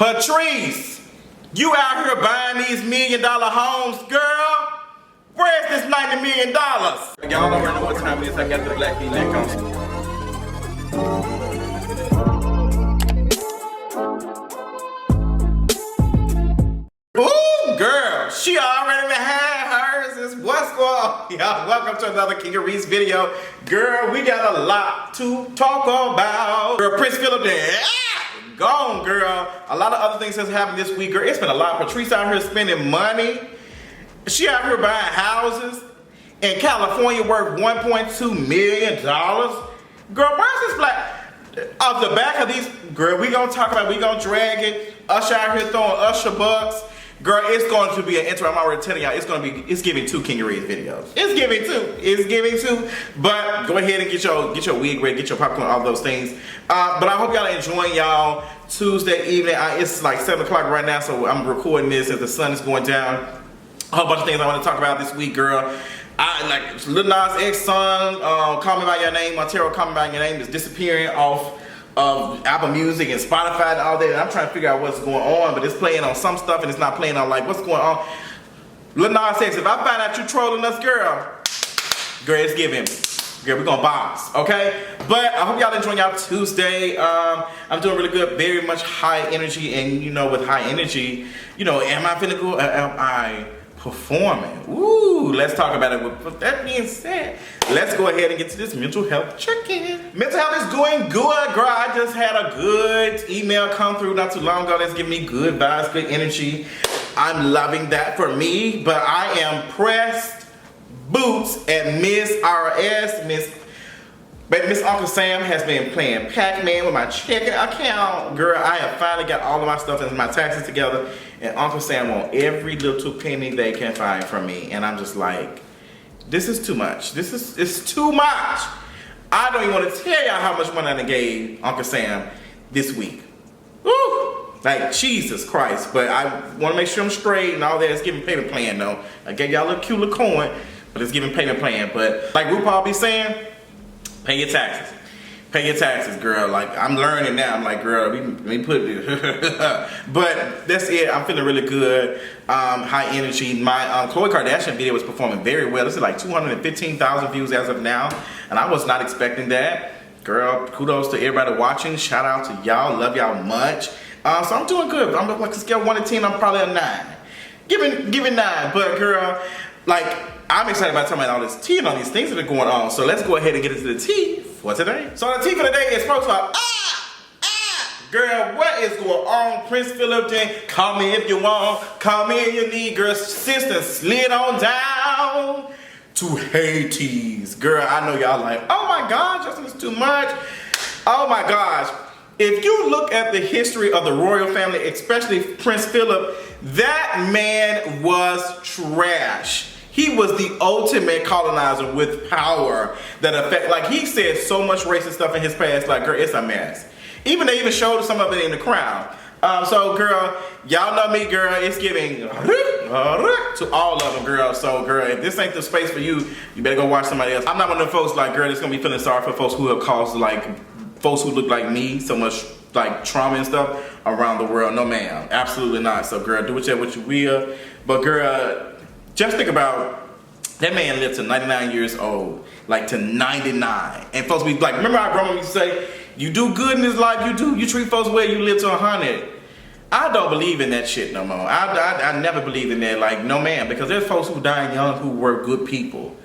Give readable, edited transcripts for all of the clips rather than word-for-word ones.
Patrice, you out here buying these $1 million homes, girl? Where's this $90 million? Y'all already know what time it is. I got the black V-neck on. Ooh, girl, she already had hers. Is what's going on? Y'all, welcome to another King of Reese video. Girl, we got a lot to talk about. Girl, Prince Phillip there. Gone, girl. A lot of other things has happened this week, girl. It's been a lot. Patrice out here spending money. She out here buying houses in California worth $1.2 million. Girl, where's this black? Off the back of these, girl, we gonna talk about, we gonna drag it. Usher out here throwing Usher bucks. Girl, it's going to be an intro. I'm already telling y'all, it's giving 2 King of Reese videos. It's giving two. But go ahead and get your wig ready, get your popcorn, all those things. But I hope y'all are enjoying y'all Tuesday evening. It's like 7 o'clock right now, so I'm recording this as the sun is going down. A whole bunch of things I want to talk about this week, girl. Like Lil Nas X song, Call Me By Your Name, Montero Call Me By Your Name is disappearing off of Apple Music and Spotify and all that. And I'm trying to figure out what's going on, but it's playing on some stuff and it's not playing on like what's going on. Lil Nas X, if I find out you trolling us, girl, it's giving. Girl, we're gonna box, okay? But I hope y'all enjoying y'all Tuesday. I'm doing really good, very much high energy, and you know, with high energy, you know, am I finna go? Am I performing? Ooh, let's talk about it. With that being said, let's go ahead and get to this mental health check-in. Mental health is doing good, girl. I just had a good email come through not too long ago that's giving me good vibes, good energy. I'm loving that for me, but I am pressed boots at Miss RS. Miss Uncle Sam has been playing Pac-Man with my checking account. Girl, I have finally got all of my stuff and my taxes together, and Uncle Sam want every little penny they can find from me. And I'm just like, this is too much. It's too much. I don't even want to tell y'all how much money I gave Uncle Sam this week. Woo! Like, Jesus Christ. But I want to make sure I'm straight and all that. It's giving payment plan, though. I gave y'all a little cute little coin, but it's giving payment plan. But like RuPaul be saying, pay your taxes. Pay your taxes, girl. Like, I'm learning now. I'm like, girl, we put it. But that's it. I'm feeling really good. High energy. My Khloe Kardashian video was performing very well. This is like 215,000 views as of now. And I was not expecting that. Girl, kudos to everybody watching. Shout out to y'all. Love y'all much. So I'm doing good. I'm like a scale of 1 to 10. I'm probably a 9. Giving 9. But girl, like, I'm excited about talking about all this tea and all these things that are going on. So let's go ahead and get into the tea for today. So the tea for today is first of all, girl, what is going on? Prince Phillip then, call me if you want, call me if you need. Girl, sister slid on down to Hades. Girl, I know y'all like, oh my gosh, Justin, it's too much. Oh my gosh. If you look at the history of the royal family, especially Prince Phillip, that man was trash. He was the ultimate colonizer with power that affect, like he said so much racist stuff in his past, like girl, it's a mess. They even showed some of it in The Crown. So girl, y'all know me, girl, it's giving to all of them, girl. So girl, if this ain't the space for you, you better go watch somebody else. I'm not one of them folks like, girl, that's gonna be feeling sorry for folks who have caused like, folks who look like me so much like trauma and stuff around the world. No ma'am, absolutely not. So girl, do what you will. But girl, just think about that man lived to 99 years old, like to 99. And folks be like, remember how grandma used to say, you do good in this life, you treat folks well, you live to 100. I don't believe in that shit no more. I never believed in that, like no man, because there's folks who die young who were good people.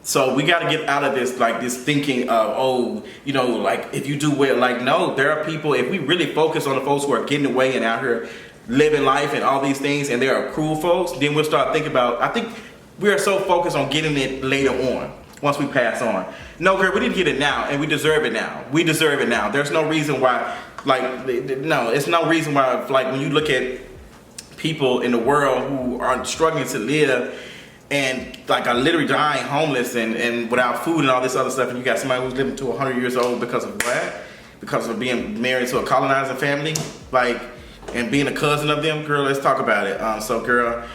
So we got to get out of this, like this thinking of, oh, you know, like if you do well, like no, there are people, if we really focus on the folks who are getting away and out here living life and all these things, and there are cruel folks, then we'll start thinking about, I think we are so focused on getting it later on, once we pass on. No, girl, we didn't get it now, and we deserve it now. We deserve it now. There's no reason why, like, no, it's no reason why, like, when you look at people in the world who are struggling to live and, like, are literally dying homeless and without food and all this other stuff, and you got somebody who's living to 100 years old because of what? Because of being married to a colonizing family, like, and being a cousin of them, girl, let's talk about it. So girl,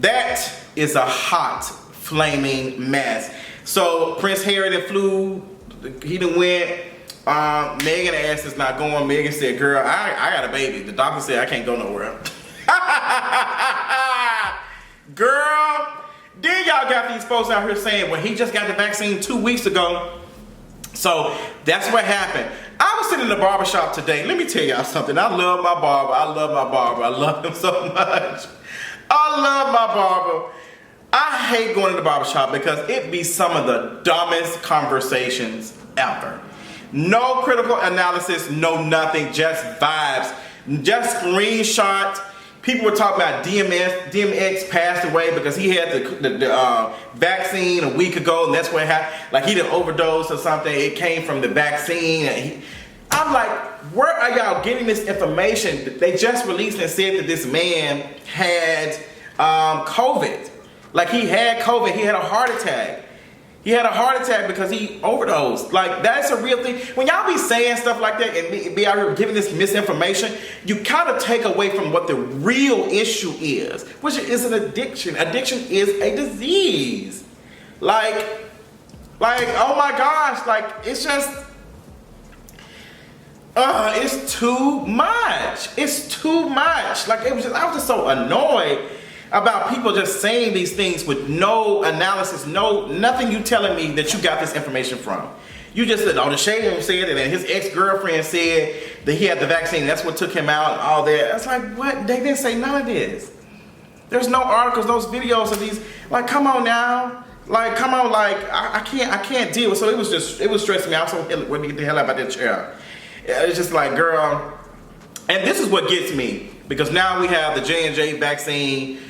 that is a hot, flaming mess. So Prince Harry that flew, he done went Megan ass is not going. Megan said, girl, I got a baby. The doctor said I can't go nowhere. Girl, then y'all got these folks out here saying, well, he just got the vaccine 2 weeks ago. So that's what happened. I was sitting in the barber shop today. Let me tell y'all something. I love my barber. I love him so much. I love my barber. I hate going to the barber shop because it be some of the dumbest conversations ever. No critical analysis, no nothing, just vibes, just screenshots. People were talking about DMX passed away because he had the vaccine a week ago, and that's what happened. Like he did overdose or something. It came from the vaccine. And I'm like, where are y'all getting this information? They just released and said that this man had COVID. Like he had COVID. He had a heart attack. He had a heart attack because he overdosed. Like, that's a real thing. When y'all be saying stuff like that and be out here giving this misinformation, you kind of take away from what the real issue is, which is an addiction. Addiction is a disease. Like, oh my gosh, like, it's just, it's too much. It's too much. Like, I was just so annoyed about people just saying these things with no analysis, nothing you telling me that you got this information from. You just said, oh, the Shade Room said it, and his ex-girlfriend said that he had the vaccine, that's what took him out and all that. It's like, what? They didn't say none of this. There's no articles, those videos of these. Like, come on now. Like, come on, like, I can't deal with it. So it was stressing me out. So when you get the hell out of that chair. It's just like, girl. And this is what gets me, because now we have the J&J vaccine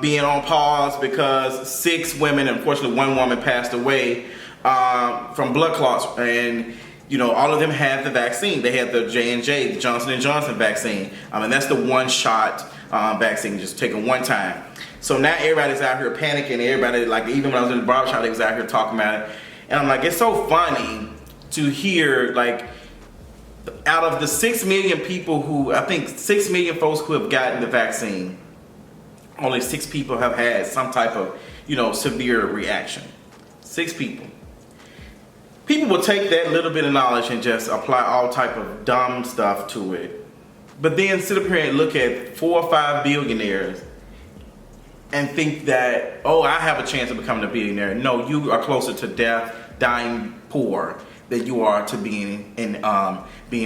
being on pause because 6 women, unfortunately 1 woman passed away from blood clots, and you know, all of them had the vaccine. They had the J&J, the Johnson & Johnson vaccine, and that's the one-shot vaccine, just taken one time. So now everybody's out here panicking. Everybody, like, even when I was in the barbershop, they was out here talking about it, and I'm like, it's so funny to hear, like, out of the 6 million people who, I think 6 million folks who have gotten the vaccine, only 6 people have had some type of, you know, severe reaction. 6 people. People will take that little bit of knowledge and just apply all type of dumb stuff to it. But then sit up here and look at 4 or 5 billionaires and think that, oh, I have a chance of becoming a billionaire. No, you are closer to death, dying poor, than you are to being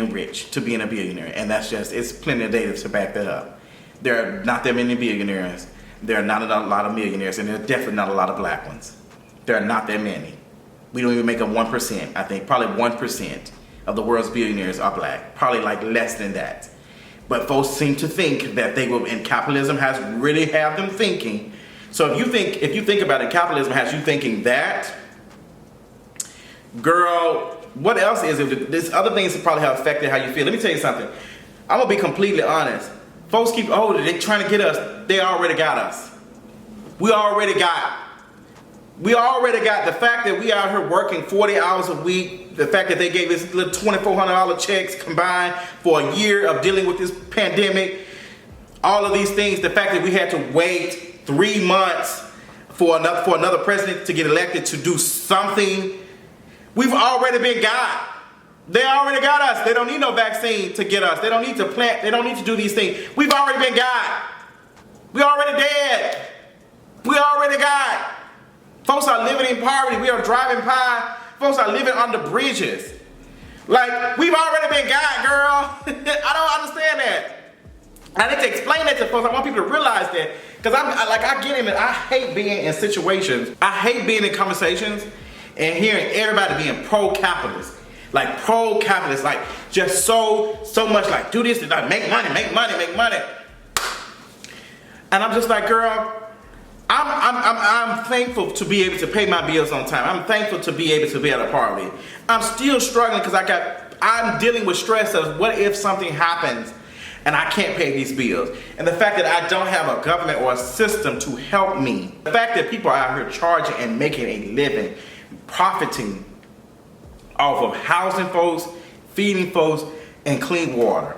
rich, to being a billionaire. And that's just, it's plenty of data to back that up. There are not that many billionaires. There are not a lot of millionaires, and there are definitely not a lot of black ones. There are not that many. We don't even make up 1%. I think probably 1% of the world's billionaires are black. Probably like less than that. But folks seem to think that they will, and capitalism has really have them thinking. So if you think about it, capitalism has you thinking that, girl, what else is it? There's other things that probably have affected how you feel. Let me tell you something. I'm gonna be completely honest. Folks keep, oh, they're trying to get us. They already got us. We already got the fact that we out here working 40 hours a week, the fact that they gave us little $2,400 checks combined for a year of dealing with this pandemic, all of these things, the fact that we had to wait 3 months for another president to get elected to do something, we've already been got. They already got us. They don't need no vaccine to get us. They don't need to plant. They don't need to do these things. We've already been got. We already dead. We already got. Folks are living in poverty. We are driving by. Folks are living under bridges. Like, we've already been got, girl. I don't understand that. I need to explain that to folks. I want people to realize that. Because I get in it. I hate being in situations. I hate being in conversations and hearing everybody being pro-capitalist. Like pro-capitalist, like just so much like do this, like make money. And I'm just like, girl, I'm thankful to be able to pay my bills on time. I'm thankful to be able to be at a party. I'm still struggling because I'm dealing with stress of what if something happens and I can't pay these bills. And the fact that I don't have a government or a system to help me. The fact that people are out here charging and making a living, profiting off of housing folks, feeding folks, and clean water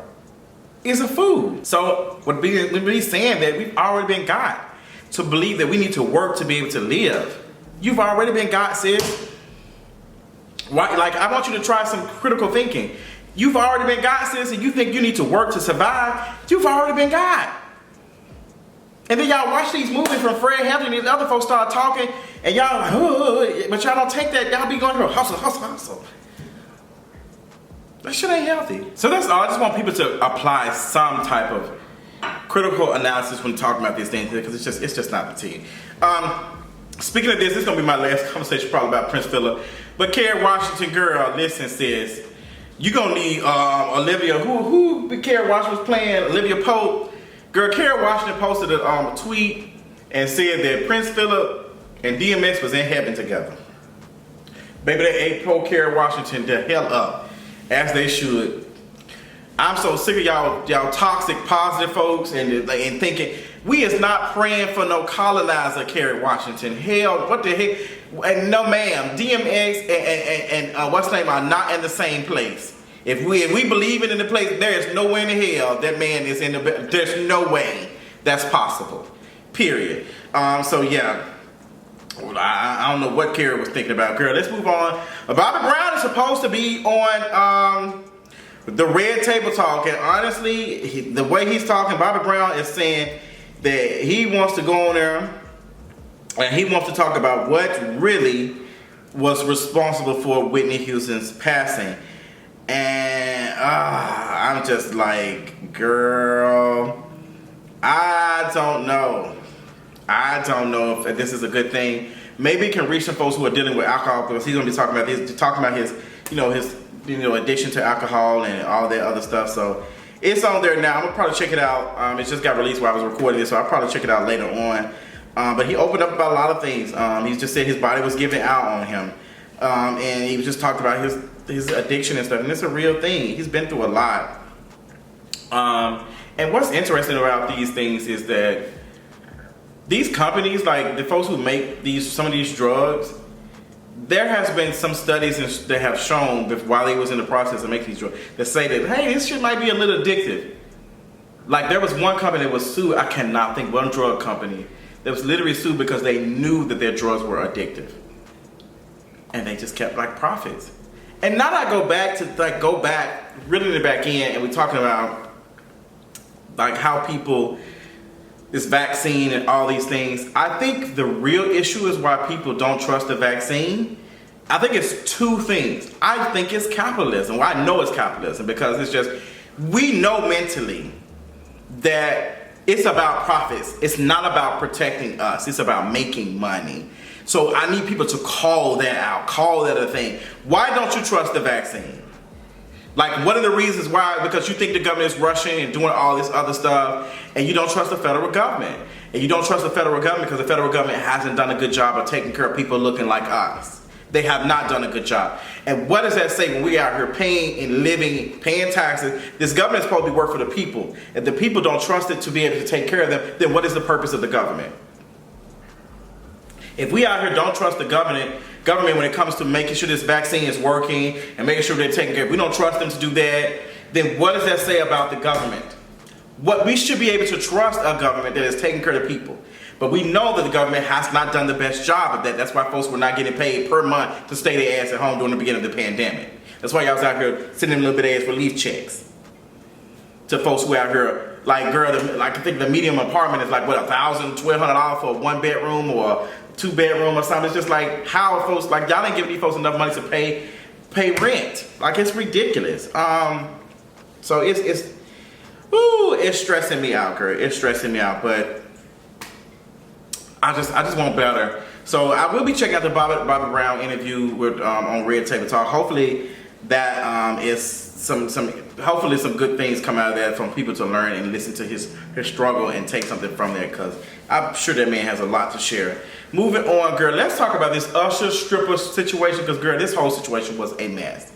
is a food. So what we're saying that we've already been got to believe that we need to work to be able to live. You've already been got, sis. Why? Like, I want you to try some critical thinking. You've already been God, sis, and you think you need to work to survive. You've already been God. And then y'all watch these movies from Fred Hampton and these other folks start talking, and y'all like, oh, but y'all don't take that. Y'all be going, hustle, hustle, hustle. That shit ain't healthy. So that's all. I just want people to apply some type of critical analysis when talking about these things, because it's just not the tea. Speaking of this is gonna be my last conversation probably about Prince Phillip. But Kerry Washington, girl, listen, sis. You gonna need Olivia. Who Kerry Washington was playing? Olivia Pope. Girl, Kerry Washington posted a tweet and said that Prince Phillip and DMX was in heaven together. Baby, they ate poor Kerry Washington the hell up, as they should. I'm so sick of y'all toxic, positive folks and thinking we is not praying for no colonizer, Kerry Washington. Hell, what the heck? And no, ma'am. DMX and what's the name are not in the same place. If we believe in the place, there is no way in hell that man is in the. There's no way that's possible. Period. So yeah. I don't know what Kerry was thinking about. Girl, let's move on. Bobby Brown is supposed to be on the Red Table Talk, and honestly, the way he's talking, Bobby Brown is saying that he wants to go on there and he wants to talk about what really was responsible for Whitney Houston's passing. And I'm just like, girl, I don't know. I don't know if this is a good thing. Maybe it can reach some folks who are dealing with alcohol, because he's gonna be talking about his addiction to alcohol and all that other stuff. So it's on there now. I'm gonna probably check it out. It just got released while I was recording this, so I'll probably check it out later on. But he opened up about a lot of things. He just said his body was giving out on him, and he just talked about his addiction and stuff. And it's a real thing. He's been through a lot. And what's interesting about these things is that these companies, like the folks who make some of these drugs, there has been some studies that have shown that while they was in the process of making these drugs, that say that, hey, this shit might be a little addictive. Like there was one company that was sued, I cannot think, one drug company that was literally sued because they knew that their drugs were addictive. And they just kept like profits. And now that I go back, really back in, and we're talking about like how people, this vaccine and all these things. I think the real issue is why people don't trust the vaccine. I think it's two things. I think it's capitalism. Well, I know it's capitalism because it's just, we know mentally that it's about profits. It's not about protecting us. It's about making money. So I need people to call that out, call that a thing. Why don't you trust the vaccine? Like, what are the reasons why? Because you think the government is rushing and doing all this other stuff, and you don't trust the federal government. And you don't trust the federal government because the federal government hasn't done a good job of taking care of people looking like us. They have not done a good job. And what does that say when we out here paying and living, paying taxes? This government is supposed to be work for the people. If the people don't trust it to be able to take care of them, then what is the purpose of the government? If we out here don't trust the government when it comes to making sure this vaccine is working and making sure they're taking care of, we don't trust them to do that, then what does that say about the government? What we should be able to trust a government that is taking care of the people. But we know that the government has not done the best job of that. That's why folks were not getting paid per month to stay their ass at home during the beginning of the pandemic. That's why y'all was out here sending them little bit of ass relief checks to folks who out here, like, girl, like I think the medium apartment is like, what, $1,000, $1,200 for a 1-bedroom or 2-bedroom or something. It's just like, how are folks, like, y'all ain't giving these folks enough money to pay rent. Like, it's ridiculous. So it's stressing me out, girl. It's stressing me out, but I just want better. So I will be checking out the Bobby Brown interview with on Red Table Talk. Hopefully that is hopefully some good things come out of that from people to learn and listen to his struggle and take something from there, because I'm sure that man has a lot to share. Moving on, girl, let's talk about this Usher stripper situation, because, girl, this whole situation was a mess.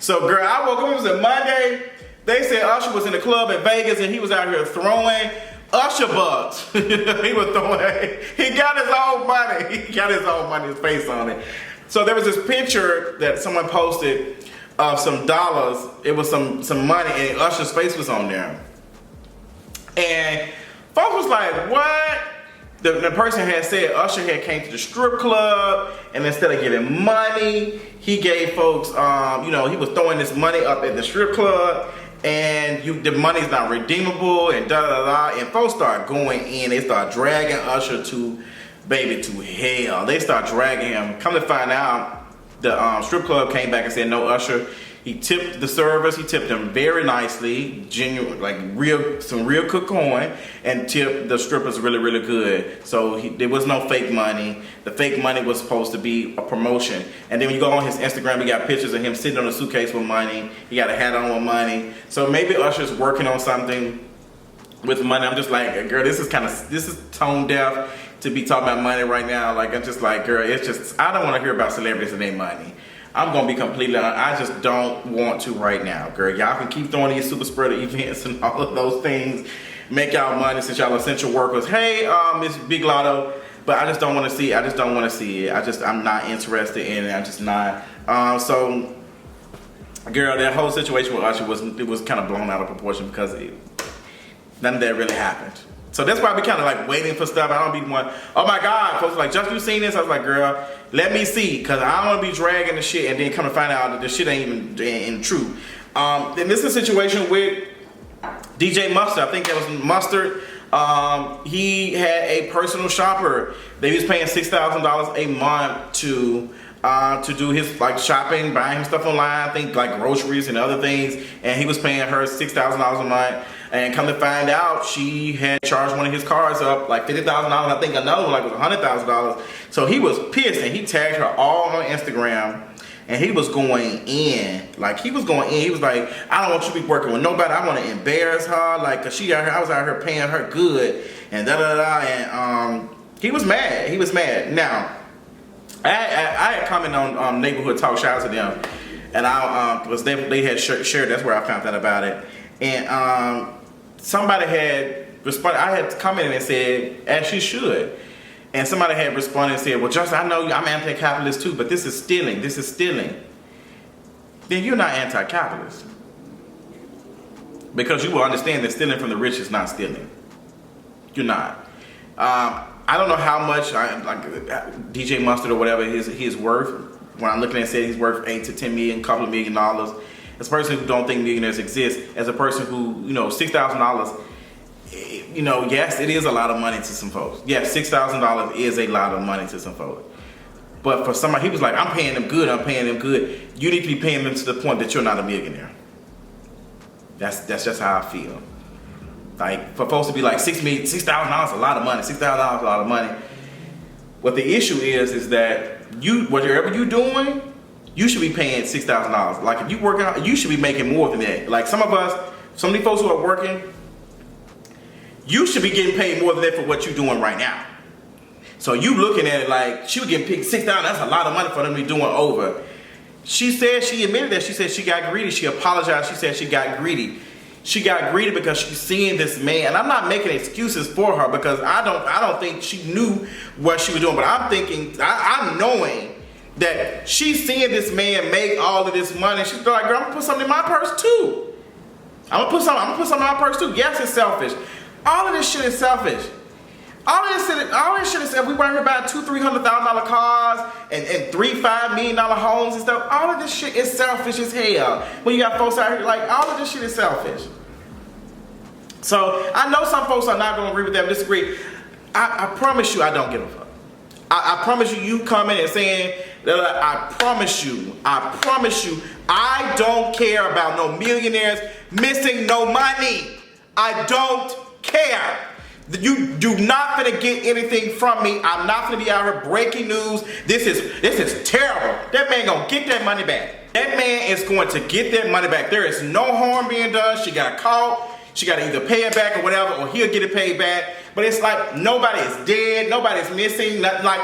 So, girl, I woke up, it was a Monday. They said Usher was in the club in Vegas and he was out here throwing Usher bucks. He got his own money. He got his own money, his face on it. So there was this picture that someone posted of some dollars. It was some money and Usher's face was on there. And folks was like, what? the person had said Usher had came to the strip club, and instead of giving money, he gave folks, you know, he was throwing this money up at the strip club, and the money's not redeemable, and da da da. And folks start going in. They start dragging Usher to hell. They start dragging him. Come to find out, the strip club came back and said, no, Usher. He tipped the servers. He tipped them very nicely, genuine, like some real cook coin, and tipped the strippers really, really good. So there was no fake money. The fake money was supposed to be a promotion. And then when you go on his Instagram, he got pictures of him sitting on a suitcase with money. He got a hat on with money. So maybe Usher's working on something with money. I'm just like, girl, this is tone deaf to be talking about money right now. Like, I'm just like, girl, it's just, I don't want to hear about celebrities and their money. I'm gonna be completely honest, I just don't want to right now, girl. Y'all can keep throwing these super spreader events and all of those things, make y'all money since y'all essential workers. Hey, Miss Big Lotto, but I just don't want to see it. I'm not interested in it. I'm just not. So, girl, that whole situation with Usher was kind of blown out of proportion because none of that really happened. So that's why we kind of like waiting for stuff. I don't be one, oh my God, folks like, just you seen this? I was like, girl, let me see, because I don't want to be dragging the shit and then come to find out that the shit ain't even true. Then this is a situation with DJ Mustard. I think that was Mustard. He had a personal shopper that he was paying $6,000 a month to do his like shopping, buying him stuff online, I think like groceries and other things, and he was paying her $6,000 a month. And come to find out, she had charged one of his cars up like $50,000. I think another one like was $100,000. So he was pissed, and he tagged her all on Instagram, and he was going in. Like, he was going in. He was like, I don't want you to be working with nobody. I want to embarrass her, like, cause she out here, I was out here paying her good, and da da da. And he was mad. He was mad. Now, I had commented on Neighborhood Talk. Shout out to them, and because they had shared. That's where I found out about it. And somebody had responded. I had commented and said, as she should. And somebody had responded and said, well, Justin, I know I'm anti-capitalist too, but this is stealing. This is stealing. Then you're not anti-capitalist, because you will understand that stealing from the rich is not stealing. You're not. I don't know how much like DJ Mustard or whatever his worth. When I'm looking at it, said he's worth $8 to $10 million, couple of $1 million. As a person who don't think millionaires exist, as a person who, you know, $6,000, you know, yes, it is a lot of money to some folks. Yes, $6,000 is a lot of money to some folks. But for somebody, he was like, I'm paying them good, I'm paying them good. You need to be paying them to the point that you're not a millionaire. That's just how I feel. Like, for folks to be like, $6,000 is a lot of money, $6,000 is a lot of money. What the issue is that whatever you're doing, you should be paying $6,000. Like, if you working out, you should be making more than that. Like, some of these folks who are working, you should be getting paid more than that for what you're doing right now. So you looking at it like, she was getting paid $6,000, that's a lot of money for them to be doing over. She said, she admitted that, she said she got greedy. She apologized, she said she got greedy. She got greedy because she's seeing this man, and I'm not making excuses for her because I don't think she knew what she was doing, but I'm thinking, I'm knowing that she's seeing this man make all of this money. She's like, girl, I'm gonna put something in my purse too. I'm gonna put something in my purse too. Yes, it's selfish. All of this shit is selfish. All of this shit is selfish. We worry about $200,000-$300,000 cars and $3-5 million homes and stuff. All of this shit is selfish as hell. When you got folks out here, like, all of this shit is selfish. So I know some folks are not gonna agree with that, disagree. I promise you, I don't give a fuck. I promise you coming and saying that I promise you, I don't care about no millionaires missing no money. I don't care. You do not gonna get anything from me. I'm not gonna be out here breaking news. This is terrible. That man gonna get that money back. That man is going to get that money back. There is no harm being done. She got caught. She got to either pay it back or whatever, or he'll get it paid back. But it's like nobody is dead, nobody's missing, nothing. Like,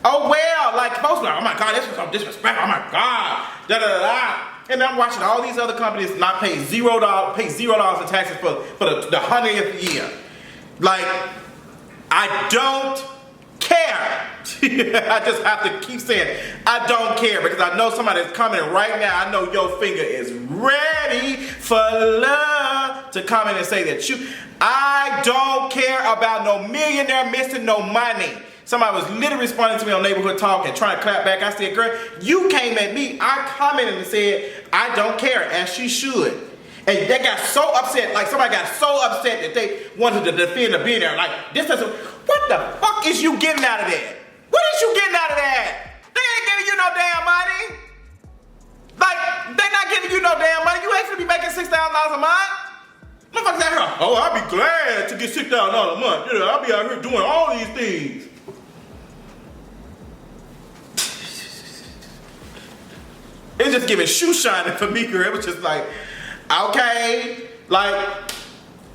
oh well, like folks like, oh my God, this was some disrespect. Oh my God, da da da. And I'm watching all these other companies not pay $0 in taxes for the 100th year. Like, I don't care. I just have to keep saying, I don't care, because I know somebody's coming right now. I know your finger is ready for love. to comment and say that I don't care about no millionaire missing no money. Somebody was literally responding to me on Neighborhood Talk and trying to clap back. I said, girl, you came at me. I commented and said, I don't care, as she should. And they got so upset, like somebody got so upset that they wanted to defend the billionaire. Like, this doesn't, what the fuck is you getting out of that? What is you getting out of that? They ain't giving you no damn money. Like, they not giving you no damn money. You ain't gonna be making $6,000 a month. Motherfuckers out here, oh, I'll be glad to get $6,000 a month. You know, I'll be out here doing all these things. It's just giving shoe shining for me, girl. It was just like, okay, like,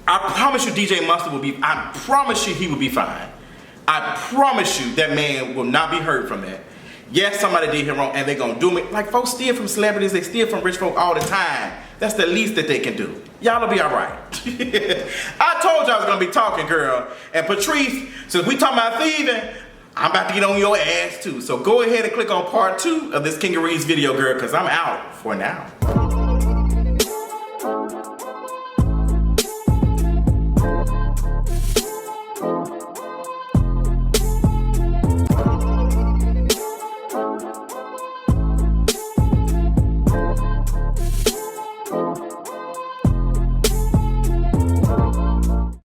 I promise you DJ Mustard will be, I promise you he will be fine. I promise you that man will not be hurt from that. Yes, somebody did him wrong and they gonna do me. Like, folks steal from celebrities, they steal from rich folk all the time. That's the least that they can do. Y'all will be all right. I told you I was gonna be talking, girl. And Patrice, since we talking about thieving, I'm about to get on your ass too. So go ahead and click on part 2 of this King of Reeds video, girl, because I'm out for now.